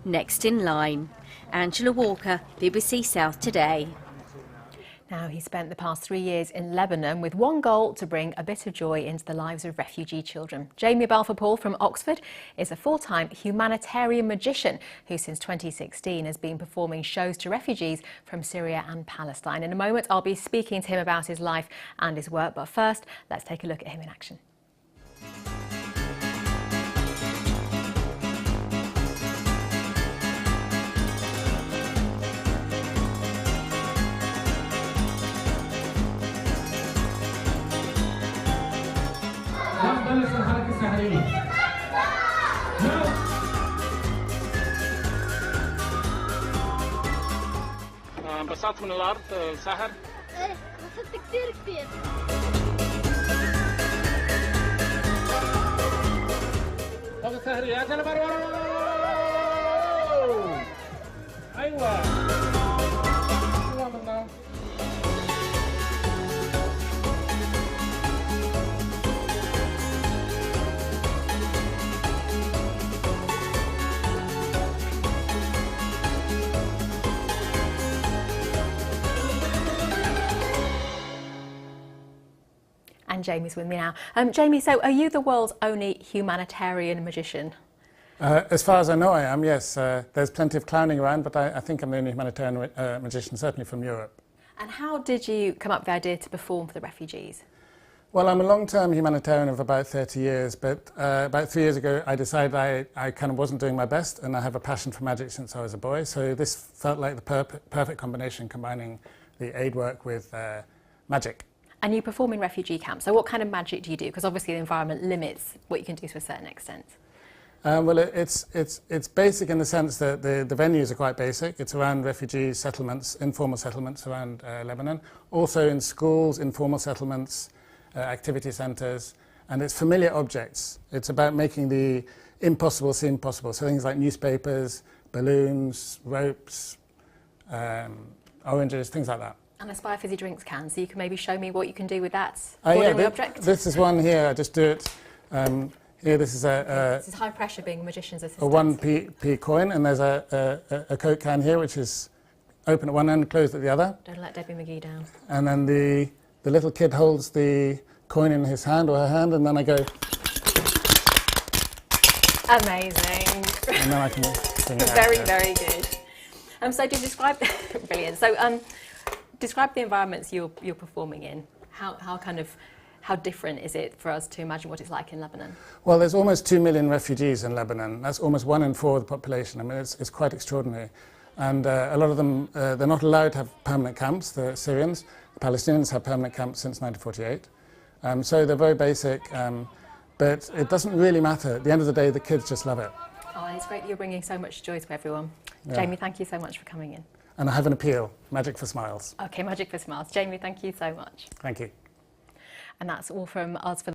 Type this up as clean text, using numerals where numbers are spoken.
next in line. Angela Walker, BBC South Today. Now, he spent the past 3 years in Lebanon with one goal: to bring a bit of joy into the lives of refugee children. Jamie Balfour-Paul from Oxford is a full-time humanitarian magician who since 2016 has been performing shows to refugees from Syria and Palestine. In a moment, I'll be speaking to him about his life and his work, but first, let's take a look at him in action. انبسطت من الارض سحر؟ ايه انبسطت كثير طب سحر يا جنب ايوه And Jamie's with me now. Jamie, so are you the world's only humanitarian magician? As far as I know, I am, yes. There's plenty of clowning around, but I think I'm the only humanitarian magician, certainly from Europe. And how did you come up with the idea to perform for the refugees? Well, I'm a long-term humanitarian of about 30 years, but about 3 years ago I decided I kind of wasn't doing my best, and I have a passion for magic since I was a boy, so this felt like the perfect combination, combining the aid work with magic. And you perform in refugee camps, so what kind of magic do you do? Because obviously the environment limits what you can do to a certain extent. Well, it's basic in the sense that the venues are quite basic. It's around refugee settlements, informal settlements around Lebanon. Also in schools, informal settlements, activity centres, and it's familiar objects. It's about making the impossible seem possible. So things like newspapers, balloons, ropes, oranges, things like that. And I spy a fizzy drinks can, so you can maybe show me what you can do with that Yeah, object? this is one here. I just do it. Here, this is this is high pressure, being a magician's assistant. a 1p coin, and there's a Coke can here, which is open at one end, closed at the other. Don't let Debbie McGee down. And then the little kid holds the coin in his hand or her hand, and then I go. Amazing. And then I can bring it out. Very good. So to describe, brilliant. So describe the environments you're performing in. How different is it for us to imagine what it's like in Lebanon? Well, there's almost 2 million refugees in Lebanon. That's almost 1 in 4 of the population. I mean, it's quite extraordinary. And a lot of them, they're not allowed to have permanent camps, the Syrians. The Palestinians have permanent camps since 1948. So they're very basic, but it doesn't really matter. At the end of the day, the kids just love it. Oh, and it's great that you're bringing so much joy to everyone. Yeah. Jamie, thank you so much for coming in. And I have an appeal, Magic for Smiles. Okay, Magic for Smiles. Jamie, thank you so much. Thank you. And that's all from us for